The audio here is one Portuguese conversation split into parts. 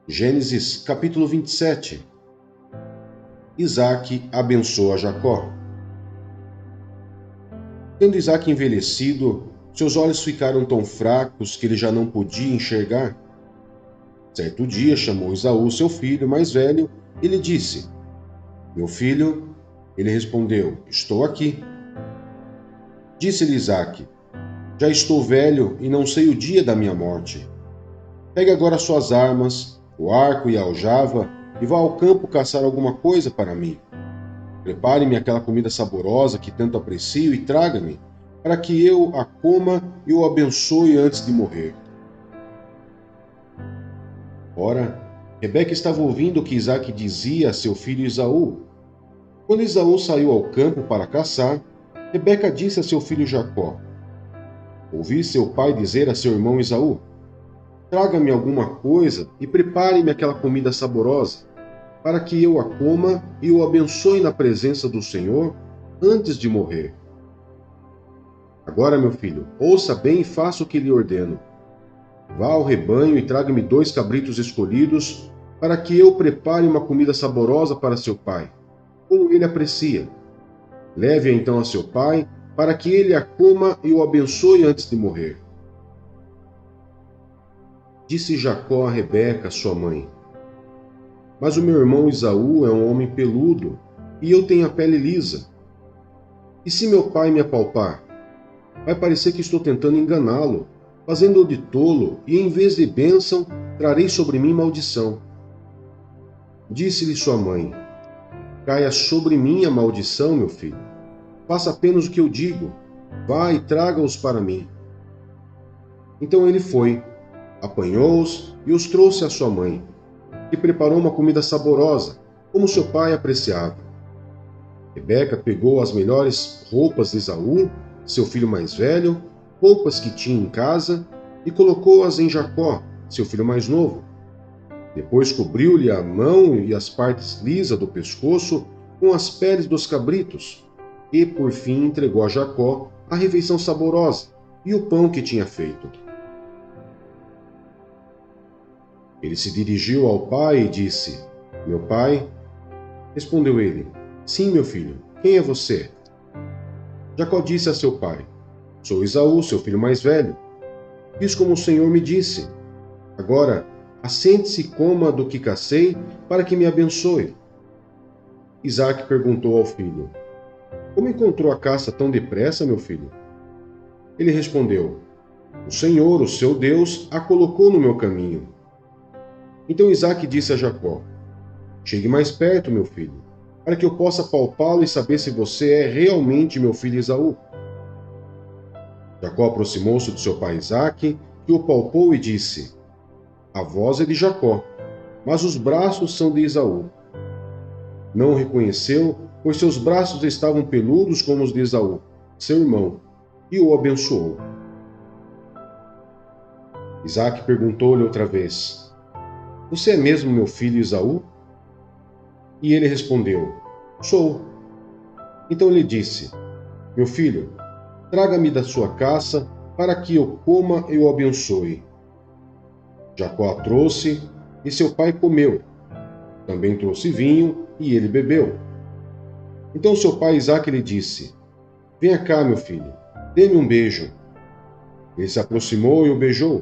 Gênesis capítulo 27. Isaque abençoa Jacó. Tendo Isaque envelhecido, seus olhos ficaram tão fracos que ele já não podia enxergar. Certo dia chamou Esaú, seu filho mais velho, e lhe disse: Meu filho? Ele respondeu: Estou aqui. Disse-lhe Isaque: Já estou velho e não sei o dia da minha morte. Pegue agora suas armas, o arco e a aljava, e vá ao campo caçar alguma coisa para mim. Prepare-me aquela comida saborosa que tanto aprecio e traga-me, para que eu a coma e o abençoe antes de morrer. Ora, Rebeca estava ouvindo o que Isaque dizia a seu filho Esaú. Quando Esaú saiu ao campo para caçar, Rebeca disse a seu filho Jacó: Ouvi seu pai dizer a seu irmão Esaú: Traga-me alguma coisa e prepare-me aquela comida saborosa, para que eu a coma e o abençoe na presença do Senhor antes de morrer. Agora, meu filho, ouça bem e faça o que lhe ordeno. Vá ao rebanho e traga-me 2 cabritos escolhidos, para que eu prepare uma comida saborosa para seu pai, como ele aprecia. Leve-a então a seu pai, para que ele a coma e o abençoe antes de morrer. Disse Jacó a Rebeca, sua mãe: Mas o meu irmão Esaú é um homem peludo, e eu tenho a pele lisa. E se meu pai me apalpar? Vai parecer que estou tentando enganá-lo, fazendo-o de tolo, e em vez de bênção, trarei sobre mim maldição. Disse-lhe sua mãe: Caia sobre mim a maldição, meu filho. Faça apenas o que eu digo. Vá e traga-os para mim. Então ele foi, apanhou-os e os trouxe à sua mãe, que preparou uma comida saborosa, como seu pai apreciava. Rebeca pegou as melhores roupas de Esaú, seu filho mais velho, roupas que tinha em casa, e colocou-as em Jacó, seu filho mais novo. Depois cobriu-lhe a mão e as partes lisas do pescoço com as peles dos cabritos, e por fim entregou a Jacó a refeição saborosa e o pão que tinha feito. Ele se dirigiu ao pai e disse: Meu pai? Respondeu ele: Sim, meu filho. Quem é você? Jacó disse a seu pai: Sou Esaú, seu filho mais velho. Fiz como o Senhor me disse. Agora, assente-se e coma do que cacei, para que me abençoe. Isaque perguntou ao filho: Como encontrou a caça tão depressa, meu filho? Ele respondeu: O Senhor, o seu Deus, a colocou no meu caminho. Então Isaque disse a Jacó: Chegue mais perto, meu filho, para que eu possa palpá-lo e saber se você é realmente meu filho Esaú. Jacó aproximou-se de seu pai Isaque, que o palpou e disse: A voz é de Jacó, mas os braços são de Esaú. Não o reconheceu, pois seus braços estavam peludos como os de Esaú, seu irmão, e o abençoou. Isaque perguntou-lhe outra vez: Você é mesmo meu filho Esaú? E ele respondeu: Sou. Então lhe disse: Meu filho, traga-me da sua caça, para que eu coma e o abençoe. Jacó a trouxe, e seu pai comeu. Também trouxe vinho, e ele bebeu. Então seu pai Isaque lhe disse: Venha cá, meu filho, dê-me um beijo. Ele se aproximou e o beijou.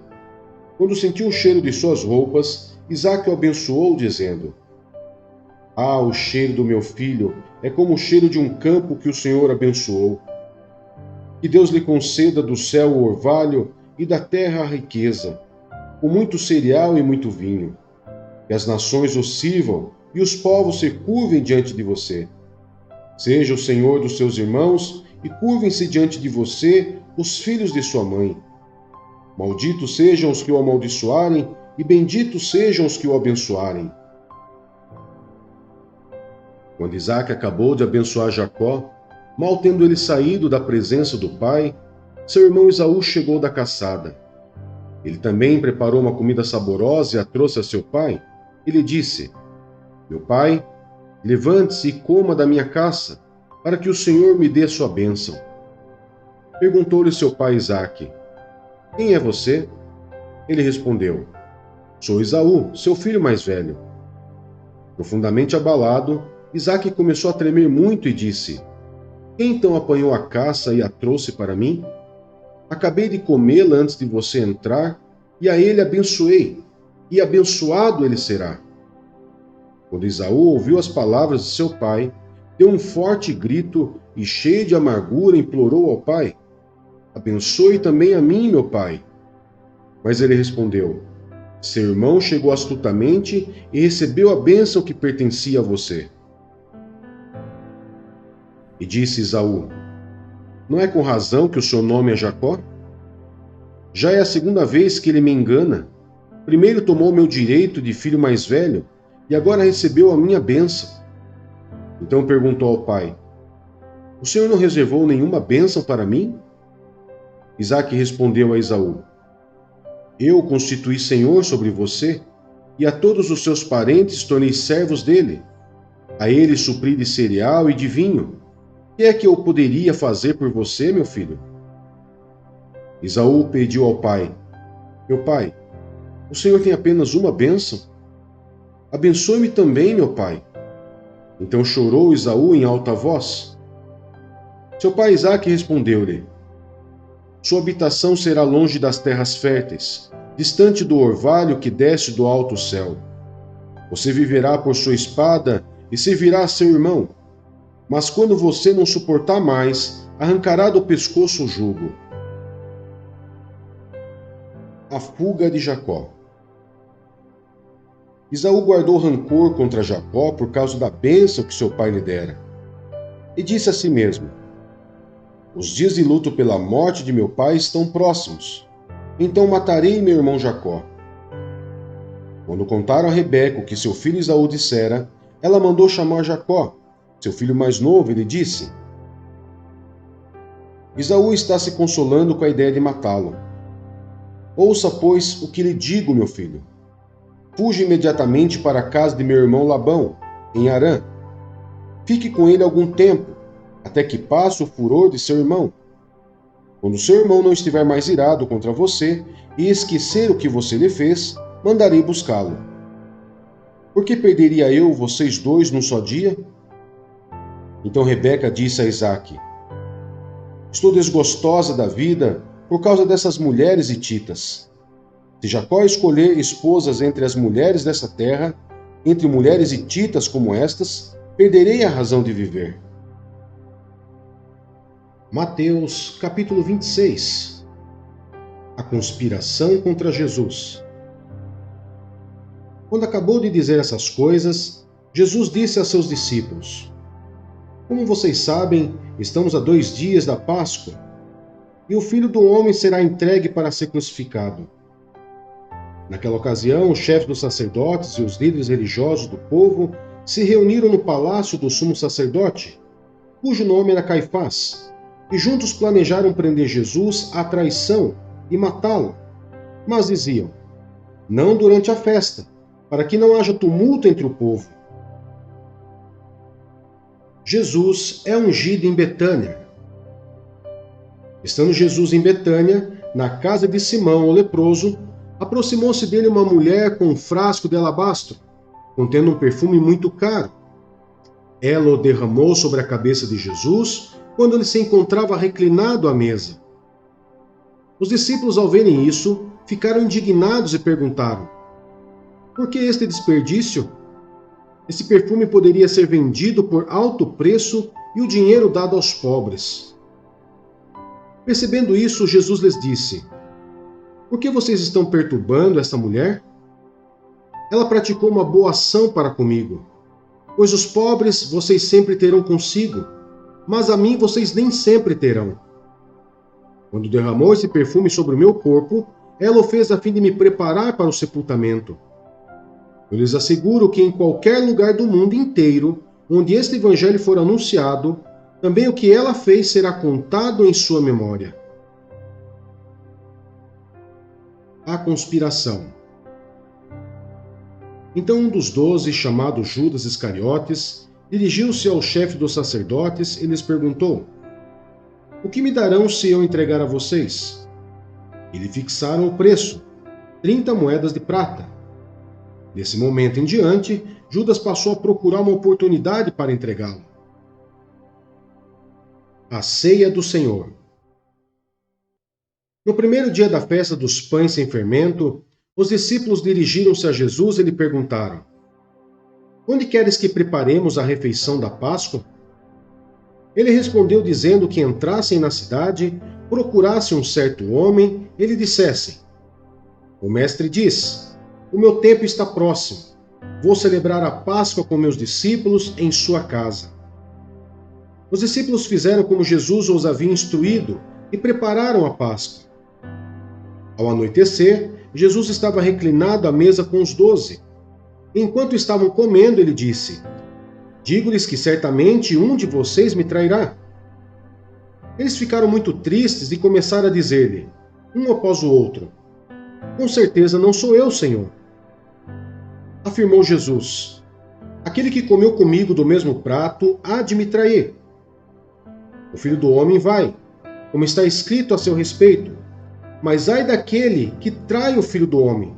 Quando sentiu o cheiro de suas roupas, Isaque o abençoou, dizendo: Ah, o cheiro do meu filho é como o cheiro de um campo que o Senhor abençoou. Que Deus lhe conceda do céu o orvalho e da terra a riqueza, com muito cereal e muito vinho. Que as nações o sirvam e os povos se curvem diante de você. Seja o Senhor dos seus irmãos e curvem-se diante de você os filhos de sua mãe. Malditos sejam os que o amaldiçoarem e benditos sejam os que o abençoarem. Quando Isaque acabou de abençoar Jacó, mal tendo ele saído da presença do pai, seu irmão Esaú chegou da caçada. Ele também preparou uma comida saborosa e a trouxe a seu pai, e lhe disse: Meu pai, levante-se e coma da minha caça, para que o Senhor me dê sua bênção. Perguntou-lhe seu pai Isaque: Quem é você? Ele respondeu: Sou Esaú, seu filho mais velho. Profundamente abalado, Isaque começou a tremer muito e disse: Quem então apanhou a caça e a trouxe para mim? Acabei de comê-la antes de você entrar, e a ele abençoei, e abençoado ele será. Quando Esaú ouviu as palavras de seu pai, deu um forte grito e, cheio de amargura, implorou ao pai: Abençoe também a mim, meu pai. Mas ele respondeu: Seu irmão chegou astutamente e recebeu a bênção que pertencia a você. E disse Esaú: Não é com razão que o seu nome é Jacó? Já é a segunda vez que ele me engana. Primeiro tomou meu direito de filho mais velho e agora recebeu a minha bênção. Então perguntou ao pai: O senhor não reservou nenhuma bênção para mim? Isaque respondeu a Esaú: Eu o constituí senhor sobre você, e a todos os seus parentes tornei servos dele. A ele supri de cereal e de vinho. O que é que eu poderia fazer por você, meu filho? Esaú pediu ao pai: Meu pai, o senhor tem apenas uma bênção? Abençoe-me também, meu pai. Então chorou Esaú em alta voz. Seu pai Isaque respondeu-lhe: Sua habitação será longe das terras férteis, distante do orvalho que desce do alto céu. Você viverá por sua espada e servirá a seu irmão. Mas quando você não suportar mais, arrancará do pescoço o jugo. A fuga de Jacó. Esaú guardou rancor contra Jacó por causa da bênção que seu pai lhe dera. E disse a si mesmo: Os dias de luto pela morte de meu pai estão próximos. Então matarei meu irmão Jacó. Quando contaram a Rebeca o que seu filho Esaú dissera, ela mandou chamar Jacó, seu filho mais novo, e lhe disse: Esaú está se consolando com a ideia de matá-lo. Ouça, pois, o que lhe digo, meu filho. Fuja imediatamente para a casa de meu irmão Labão, em Harã. Fique com ele algum tempo, até que passe o furor de seu irmão. Quando seu irmão não estiver mais irado contra você e esquecer o que você lhe fez, mandarei buscá-lo. Por que perderia eu vocês dois num só dia? Então Rebeca disse a Isaque: Estou desgostosa da vida por causa dessas mulheres hititas. Se Jacó escolher esposas entre as mulheres dessa terra, entre mulheres hititas como estas, perderei a razão de viver. Mateus, capítulo 26. A conspiração contra Jesus. Quando acabou de dizer essas coisas, Jesus disse a seus discípulos: Como vocês sabem, estamos a 2 dias da Páscoa, e o Filho do Homem será entregue para ser crucificado. Naquela ocasião, os chefes dos sacerdotes e os líderes religiosos do povo se reuniram no palácio do sumo sacerdote, cujo nome era Caifás, e juntos planejaram prender Jesus à traição e matá-lo. Mas diziam: Não durante a festa, para que não haja tumulto entre o povo. Jesus é ungido em Betânia. Estando Jesus em Betânia, na casa de Simão, o leproso, aproximou-se dele uma mulher com um frasco de alabastro, contendo um perfume muito caro. Ela o derramou sobre a cabeça de Jesus quando ele se encontrava reclinado à mesa. Os discípulos, ao verem isso, ficaram indignados e perguntaram: Por que este desperdício? Esse perfume poderia ser vendido por alto preço e o dinheiro dado aos pobres. Percebendo isso, Jesus lhes disse: Por que vocês estão perturbando esta mulher? Ela praticou uma boa ação para comigo, pois os pobres vocês sempre terão consigo, mas a mim vocês nem sempre terão. Quando derramou esse perfume sobre o meu corpo, ela o fez a fim de me preparar para o sepultamento. Eu lhes asseguro que em qualquer lugar do mundo inteiro, onde este evangelho for anunciado, também o que ela fez será contado em sua memória. A conspiração. Então um dos 12, chamado Judas Iscariotes, dirigiu-se ao chefe dos sacerdotes e lhes perguntou: O que me darão se eu entregar a vocês? E lhe fixaram o preço, 30 moedas de prata. Nesse momento em diante, Judas passou a procurar uma oportunidade para entregá-lo. A ceia do Senhor. No primeiro dia da festa dos pães sem fermento, os discípulos dirigiram-se a Jesus e lhe perguntaram: Onde queres que preparemos a refeição da Páscoa? Ele respondeu dizendo que entrassem na cidade, procurassem um certo homem e lhe dissessem: O mestre diz: O meu tempo está próximo. Vou celebrar a Páscoa com meus discípulos em sua casa. Os discípulos fizeram como Jesus os havia instruído e prepararam a Páscoa. Ao anoitecer, Jesus estava reclinado à mesa com os 12. Enquanto estavam comendo, ele disse: Digo-lhes que certamente um de vocês me trairá. Eles ficaram muito tristes e começaram a dizer-lhe, um após o outro: Com certeza não sou eu, Senhor. Afirmou Jesus: Aquele que comeu comigo do mesmo prato há de me trair. O Filho do Homem vai, como está escrito a seu respeito, mas ai daquele que trai o Filho do Homem.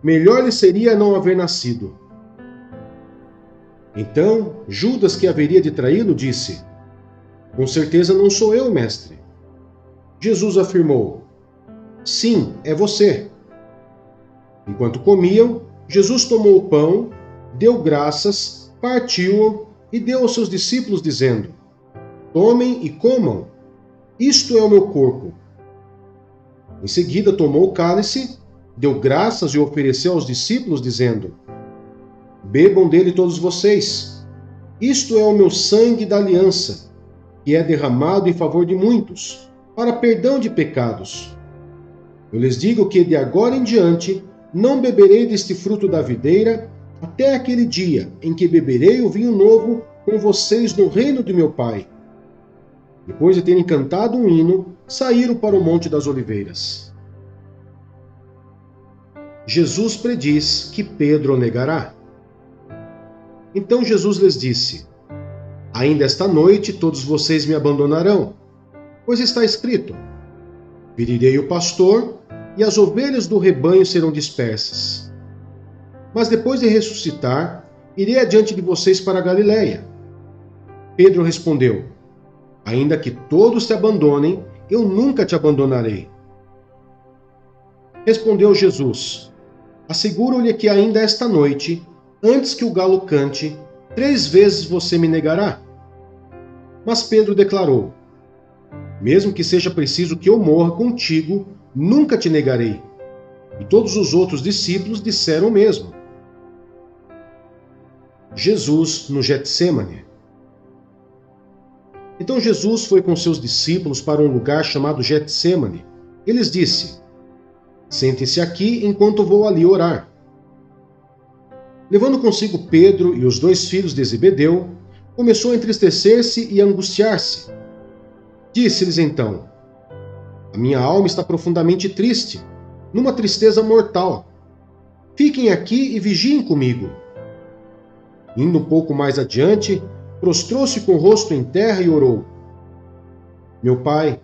Melhor lhe seria não haver nascido. Então, Judas, que haveria de traí-lo, disse: Com certeza não sou eu, mestre. Jesus afirmou: Sim, é você. Enquanto comiam, Jesus tomou o pão, deu graças, partiu-o e deu aos seus discípulos, dizendo: Tomem e comam, isto é o meu corpo. Em seguida tomou o cálice, deu graças e o ofereceu aos discípulos, dizendo: Bebam dele todos vocês, isto é o meu sangue da aliança, que é derramado em favor de muitos, para perdão de pecados. Eu lhes digo que de agora em diante não beberei deste fruto da videira, até aquele dia em que beberei o vinho novo com vocês no reino de meu Pai. Depois de terem cantado um hino, saíram para o Monte das Oliveiras. Jesus prediz que Pedro o negará. Então Jesus lhes disse: Ainda esta noite todos vocês me abandonarão, pois está escrito: Ferirei o pastor e as ovelhas do rebanho serão dispersas. Mas depois de ressuscitar, irei adiante de vocês para a Galiléia. Pedro respondeu: Ainda que todos te abandonem, eu nunca te abandonarei. Respondeu Jesus: Asseguro-lhe que ainda esta noite, antes que o galo cante, 3 vezes você me negará. Mas Pedro declarou: Mesmo que seja preciso que eu morra contigo, nunca te negarei. E todos os outros discípulos disseram o mesmo. Jesus no Getsêmani. Então Jesus foi com seus discípulos para um lugar chamado Getsêmani. E lhes disse: Sentem-se aqui enquanto vou ali orar. Levando consigo Pedro e os 2 filhos de Zebedeu, começou a entristecer-se e a angustiar-se. Disse-lhes então: A minha alma está profundamente triste, numa tristeza mortal. Fiquem aqui e vigiem comigo. Indo um pouco mais adiante, prostrou-se com o rosto em terra e orou: Meu Pai,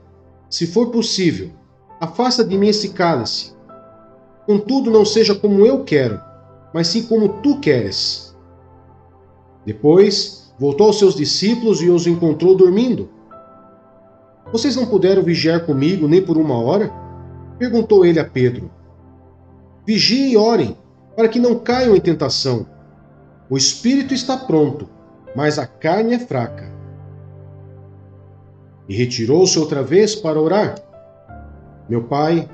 se for possível, afasta de mim esse cálice. Contudo, não seja como eu quero, mas sim como tu queres. Depois, voltou aos seus discípulos e os encontrou dormindo. Vocês não puderam vigiar comigo nem por 1 hora? Perguntou ele a Pedro. Vigiem e orem, para que não caiam em tentação. O espírito está pronto, mas a carne é fraca. E retirou-se outra vez para orar. Meu Pai,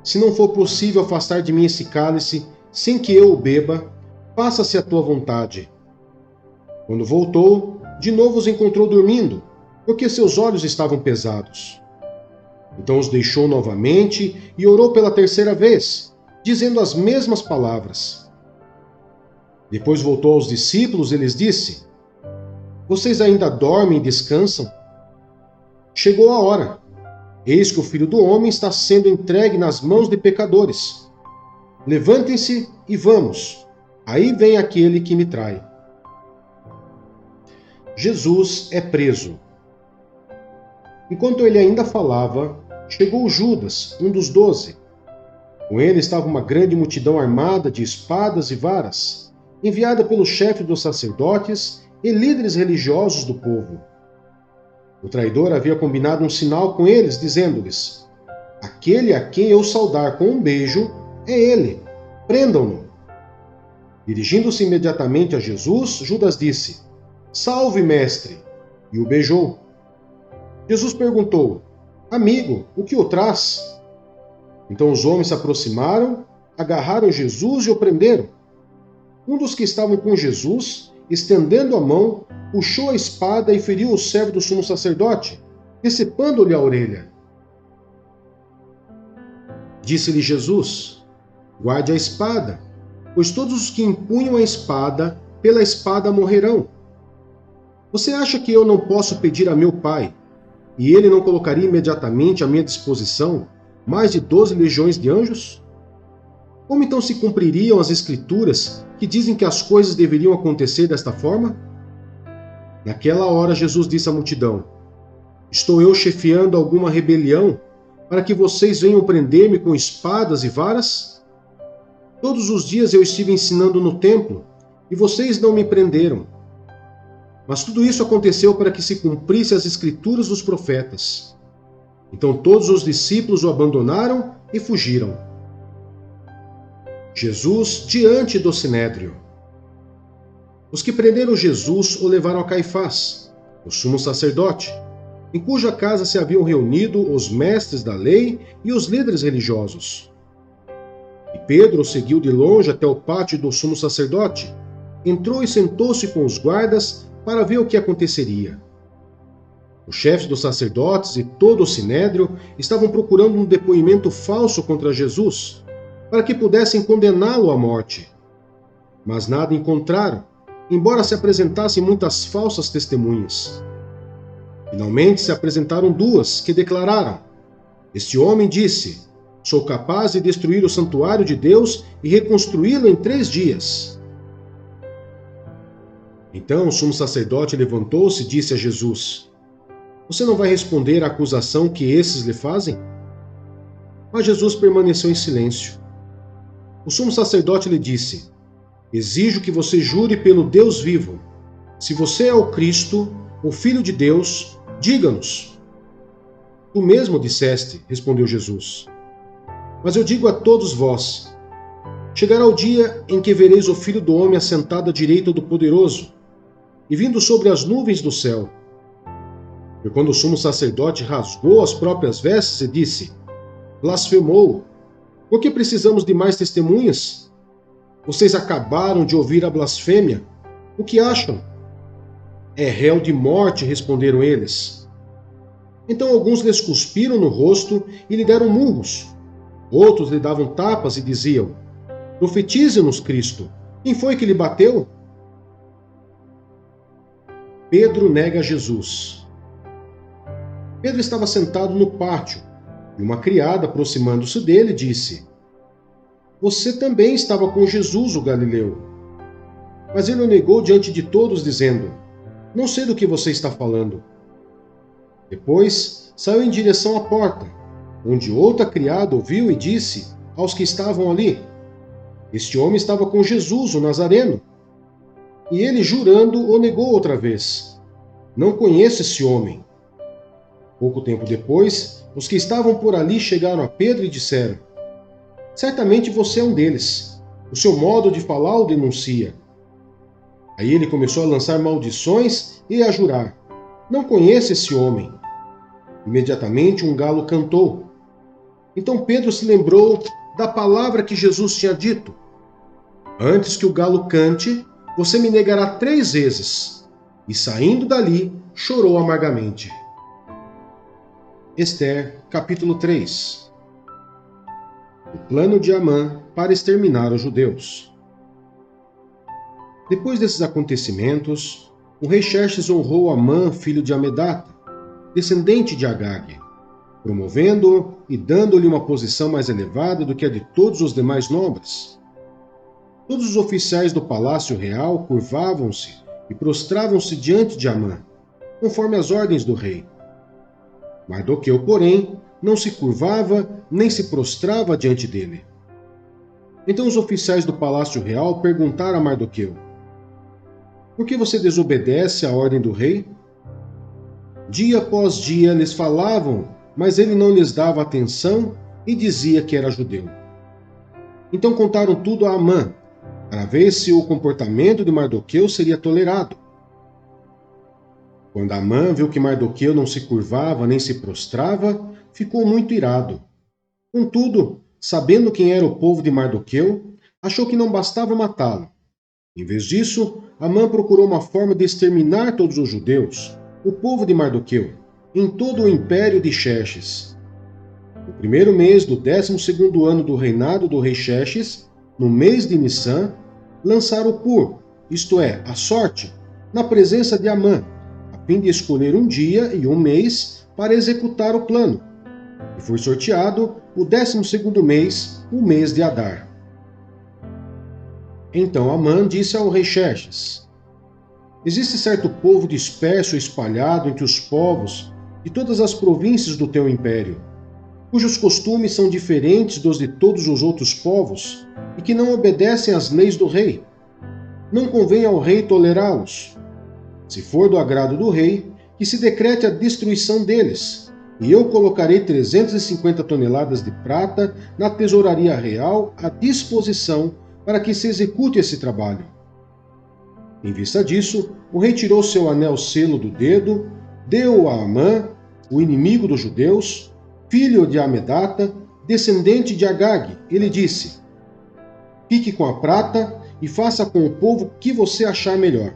se não for possível afastar de mim esse cálice, sem que eu o beba, faça-se a tua vontade. Quando voltou, de novo os encontrou dormindo, porque seus olhos estavam pesados. Então os deixou novamente e orou pela 3ª vez, dizendo as mesmas palavras. Depois voltou aos discípulos e lhes disse: Vocês ainda dormem e descansam? Chegou a hora. Eis que o Filho do Homem está sendo entregue nas mãos de pecadores. Levantem-se e vamos. Aí vem aquele que me trai. Jesus é preso. Enquanto ele ainda falava, chegou Judas, um dos 12. Com ele estava uma grande multidão armada de espadas e varas, enviada pelo chefe dos sacerdotes e líderes religiosos do povo. O traidor havia combinado um sinal com eles, dizendo-lhes: aquele a quem eu saudar com um beijo é ele. Prendam-no. Dirigindo-se imediatamente a Jesus, Judas disse: Salve, mestre! E o beijou. Jesus perguntou: Amigo, o que o traz? Então os homens se aproximaram, agarraram Jesus e o prenderam. Um dos que estavam com Jesus, estendendo a mão, puxou a espada e feriu o servo do sumo sacerdote, decepando-lhe a orelha. Disse-lhe Jesus: Guarde a espada, pois todos os que empunham a espada, pela espada morrerão. Você acha que eu não posso pedir a meu Pai, e ele não colocaria imediatamente à minha disposição mais de 12 legiões de anjos? Como então se cumpririam as Escrituras que dizem que as coisas deveriam acontecer desta forma? Naquela hora Jesus disse à multidão: Estou eu chefiando alguma rebelião para que vocês venham prender-me com espadas e varas? Todos os dias eu estive ensinando no templo, e vocês não me prenderam. Mas tudo isso aconteceu para que se cumprisse as Escrituras dos profetas. Então todos os discípulos o abandonaram e fugiram. Jesus diante do Sinédrio. Os que prenderam Jesus o levaram a Caifás, o sumo sacerdote, em cuja casa se haviam reunido os mestres da lei e os líderes religiosos. E Pedro o seguiu de longe até o pátio do sumo sacerdote, entrou e sentou-se com os guardas para ver o que aconteceria. Os chefes dos sacerdotes e todo o sinédrio estavam procurando um depoimento falso contra Jesus, para que pudessem condená-lo à morte. Mas nada encontraram, embora se apresentassem muitas falsas testemunhas. Finalmente se apresentaram duas, que declararam: Este homem disse: Sou capaz de destruir o santuário de Deus e reconstruí-lo em 3 dias. Então o sumo sacerdote levantou-se e disse a Jesus: Você não vai responder à acusação que esses lhe fazem? Mas Jesus permaneceu em silêncio. O sumo sacerdote lhe disse: Exijo que você jure pelo Deus vivo. Se você é o Cristo, o Filho de Deus, diga-nos. Tu mesmo disseste, respondeu Jesus. Mas eu digo a todos vós: chegará o dia em que vereis o Filho do Homem assentado à direita do Poderoso, e vindo sobre as nuvens do céu. E quando o sumo sacerdote rasgou as próprias vestes e disse: Blasfemou! Por que precisamos de mais testemunhas? Vocês acabaram de ouvir a blasfêmia. O que acham? É réu de morte, responderam eles. Então alguns lhes cuspiram no rosto e lhe deram murros. Outros lhe davam tapas e diziam: Profetize-nos, Cristo. Quem foi que lhe bateu? Pedro nega Jesus. Pedro estava sentado no pátio, e uma criada, aproximando-se dele, disse: Você também estava com Jesus, o Galileu. Mas ele o negou diante de todos, dizendo: Não sei do que você está falando. Depois saiu em direção à porta, onde outra criada ouviu e disse aos que estavam ali: Este homem estava com Jesus, o Nazareno. E ele, jurando, o negou outra vez: Não conheço esse homem. Pouco tempo depois, os que estavam por ali chegaram a Pedro e disseram: Certamente você é um deles. O seu modo de falar o denuncia. Aí ele começou a lançar maldições e a jurar: Não conheço esse homem. Imediatamente um galo cantou. Então Pedro se lembrou da palavra que Jesus tinha dito: Antes que o galo cante, você me negará 3 vezes. E saindo dali, chorou amargamente. Ester, capítulo 3. O plano de Amã para exterminar os judeus. Depois desses acontecimentos, o rei Xerxes honrou Amã, filho de Amedata, descendente de Agag, promovendo-o e dando-lhe uma posição mais elevada do que a de todos os demais nobres. Todos os oficiais do palácio real curvavam-se e prostravam-se diante de Amã, conforme as ordens do rei. Mardoqueu, porém, não se curvava nem se prostrava diante dele. Então os oficiais do palácio real perguntaram a Mardoqueu: por que você desobedece à ordem do rei? Dia após dia lhes falavam, mas ele não lhes dava atenção e dizia que era judeu. Então contaram tudo a Amã, para ver se o comportamento de Mardoqueu seria tolerado. Quando Amã viu que Mardoqueu não se curvava nem se prostrava, ficou muito irado. Contudo, sabendo quem era o povo de Mardoqueu, achou que não bastava matá-lo. Em vez disso, Amã procurou uma forma de exterminar todos os judeus, o povo de Mardoqueu, em todo o império de Xerxes. No primeiro mês do 12º ano do reinado do rei Xerxes, no mês de Nissan, lançaram o pur, isto é, a sorte, na presença de Amã, a fim de escolher um dia e um mês para executar o plano. E foi sorteado o 12º mês, o mês de Adar. Então Amã disse ao rei Xerxes: existe certo povo disperso e espalhado entre os povos de todas as províncias do teu império, cujos costumes são diferentes dos de todos os outros povos e que não obedecem às leis do rei. Não convém ao rei tolerá-los. Se for do agrado do rei, que se decrete a destruição deles, e eu colocarei 350 toneladas de prata na tesouraria real à disposição para que se execute esse trabalho. Em vista disso, o rei tirou seu anel-selo do dedo, deu-o a Amã, o inimigo dos judeus, filho de Amedata, descendente de Agag, e lhe disse: fique com a prata e faça com o povo o que você achar melhor.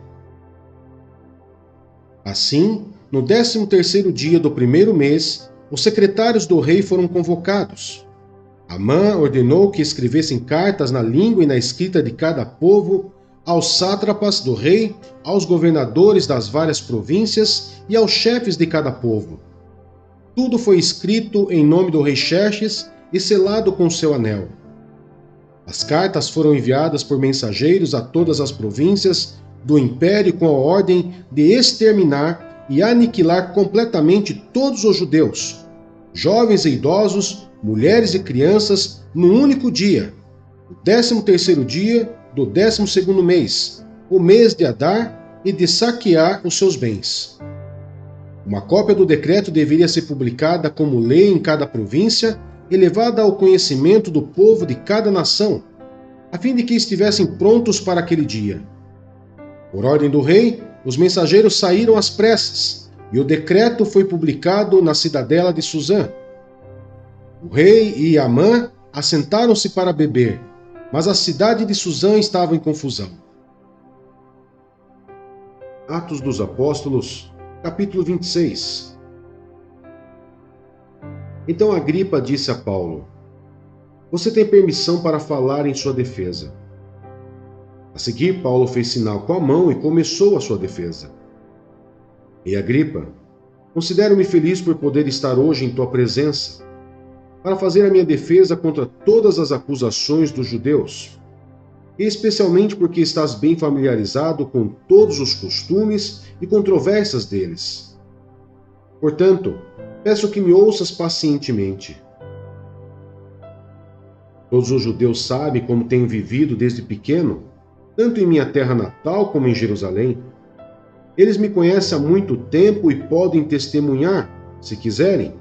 Assim, no 13º dia do primeiro mês, os secretários do rei foram convocados. Amã ordenou que escrevessem cartas na língua e na escrita de cada povo, aos sátrapas do rei, aos governadores das várias províncias e aos chefes de cada povo. Tudo foi escrito em nome do rei Xerxes e selado com seu anel. As cartas foram enviadas por mensageiros a todas as províncias do império com a ordem de exterminar e aniquilar completamente todos os judeus, jovens e idosos, mulheres e crianças, num único dia, o 13º dia do 12º mês, o mês de Adar, e de saquear os seus bens. Uma cópia do decreto deveria ser publicada como lei em cada província e levada ao conhecimento do povo de cada nação, a fim de que estivessem prontos para aquele dia. Por ordem do rei, os mensageiros saíram às pressas, e o decreto foi publicado na cidadela de Suzã. O rei e Amã assentaram-se para beber, mas a cidade de Suzã estava em confusão. Atos dos Apóstolos, capítulo 26. Então Agripa disse a Paulo: você tem permissão para falar em sua defesa. A seguir, Paulo fez sinal com a mão e começou a sua defesa. E Agripa, considero-me feliz por poder estar hoje em tua presença, para fazer a minha defesa contra todas as acusações dos judeus, e especialmente porque estás bem familiarizado com todos os costumes e controvérsias deles. Portanto, peço que me ouças pacientemente. Todos os judeus sabem como tenho vivido desde pequeno, tanto em minha terra natal como em Jerusalém. Eles me conhecem há muito tempo e podem testemunhar, se quiserem,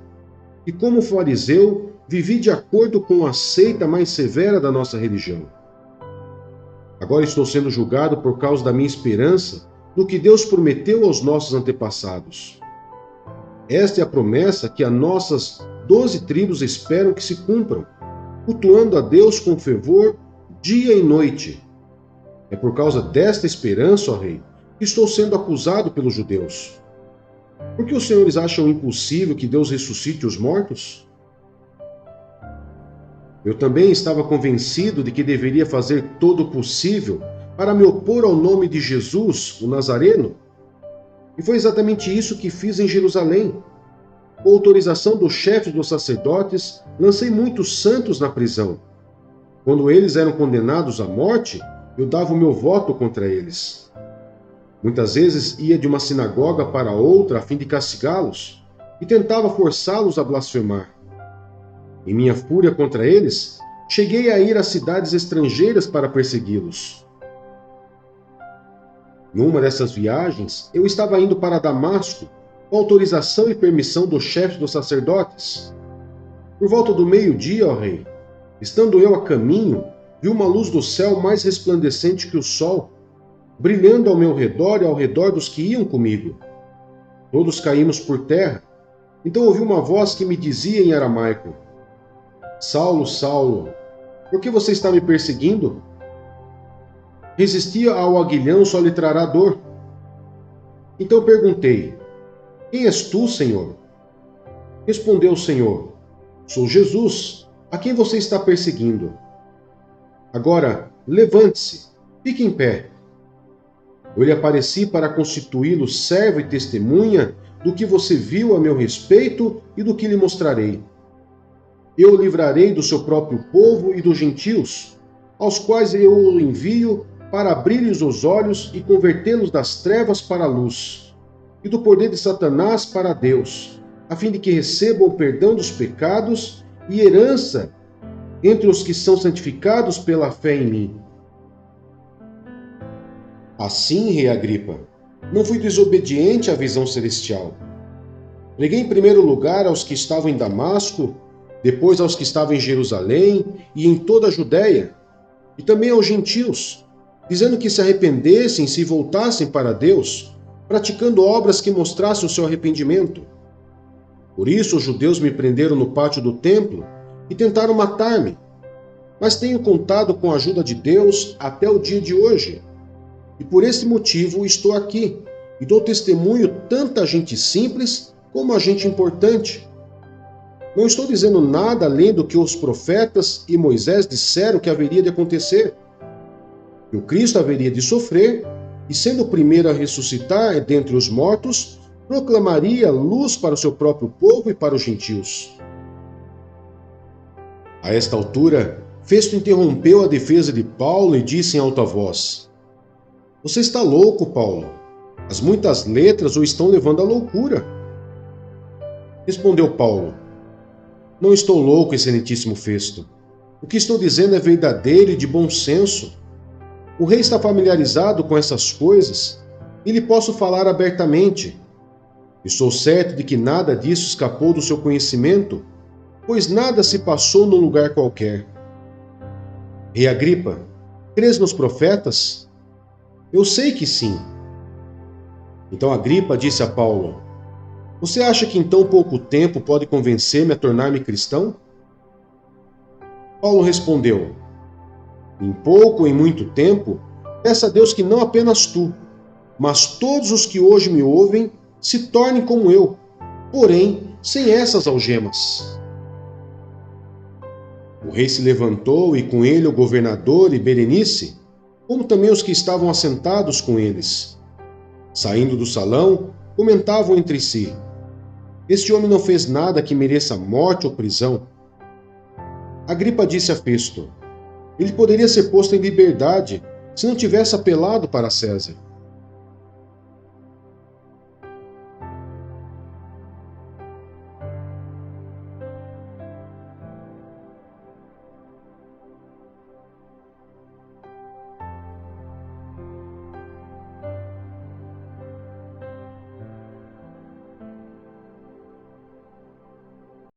que como fariseu vivi de acordo com a seita mais severa da nossa religião. Agora estou sendo julgado por causa da minha esperança no que Deus prometeu aos nossos antepassados. Esta é a promessa que as nossas 12 tribos esperam que se cumpram, cultuando a Deus com fervor dia e noite. É por causa desta esperança, ó rei, que estou sendo acusado pelos judeus. Por que os senhores acham impossível que Deus ressuscite os mortos? Eu também estava convencido de que deveria fazer todo o possível para me opor ao nome de Jesus, o Nazareno. E foi exatamente isso que fiz em Jerusalém. Com autorização dos chefes dos sacerdotes, lancei muitos santos na prisão. Quando eles eram condenados à morte, eu dava o meu voto contra eles. Muitas vezes ia de uma sinagoga para outra a fim de castigá-los e tentava forçá-los a blasfemar. Em minha fúria contra eles, cheguei a ir a cidades estrangeiras para persegui-los. Numa dessas viagens, eu estava indo para Damasco, com autorização e permissão do chefe dos sacerdotes. Por volta do meio-dia, ó rei, estando eu a caminho, vi uma luz do céu mais resplandecente que o sol, brilhando ao meu redor e ao redor dos que iam comigo. Todos caímos por terra. Então ouvi uma voz que me dizia em aramaico: Saulo, Saulo, por que você está me perseguindo? Resistia ao aguilhão, só lhe trará dor. Então perguntei: Quem és tu, Senhor? Respondeu o Senhor: Sou Jesus, a quem você está perseguindo. Agora, levante-se, fique em pé. Eu lhe apareci para constituí-lo servo e testemunha do que você viu a meu respeito e do que lhe mostrarei. Eu o livrarei do seu próprio povo e dos gentios, aos quais eu o envio para abrir-lhes os olhos e convertê-los das trevas para a luz, e do poder de Satanás para Deus, a fim de que recebam o perdão dos pecados e herança entre os que são santificados pela fé em mim. Assim, rei Agripa, não fui desobediente à visão celestial. Preguei em primeiro lugar aos que estavam em Damasco, depois aos que estavam em Jerusalém e em toda a Judéia, e também aos gentios, dizendo que se arrependessem e se voltassem para Deus, praticando obras que mostrassem o seu arrependimento. Por isso os judeus me prenderam no pátio do templo e tentaram matar-me, mas tenho contado com a ajuda de Deus até o dia de hoje. E por esse motivo estou aqui e dou testemunho tanto a gente simples como a gente importante. Não estou dizendo nada além do que os profetas e Moisés disseram que haveria de acontecer. Que o Cristo haveria de sofrer e, sendo o primeiro a ressuscitar dentre os mortos, proclamaria luz para o seu próprio povo e para os gentios. A esta altura, Festo interrompeu a defesa de Paulo e disse em alta voz: Você está louco, Paulo. As muitas letras o estão levando à loucura. Respondeu Paulo: Não estou louco, excelentíssimo Festo. O que estou dizendo é verdadeiro e de bom senso. O rei está familiarizado com essas coisas e lhe posso falar abertamente. Estou certo de que nada disso escapou do seu conhecimento, pois nada se passou num lugar qualquer. Rei Agripa, crês nos profetas? Eu sei que sim. Então Agripa disse a Paulo: Você acha que em tão pouco tempo pode convencer-me a tornar-me cristão? Paulo respondeu: Em pouco ou em muito tempo, peça a Deus que não apenas tu, mas todos os que hoje me ouvem se tornem como eu, porém sem essas algemas. O rei se levantou e com ele o governador e Berenice, como também os que estavam assentados com eles. Saindo do salão, comentavam entre si: Este homem não fez nada que mereça morte ou prisão. Agripa disse a Festo: Ele poderia ser posto em liberdade se não tivesse apelado para César.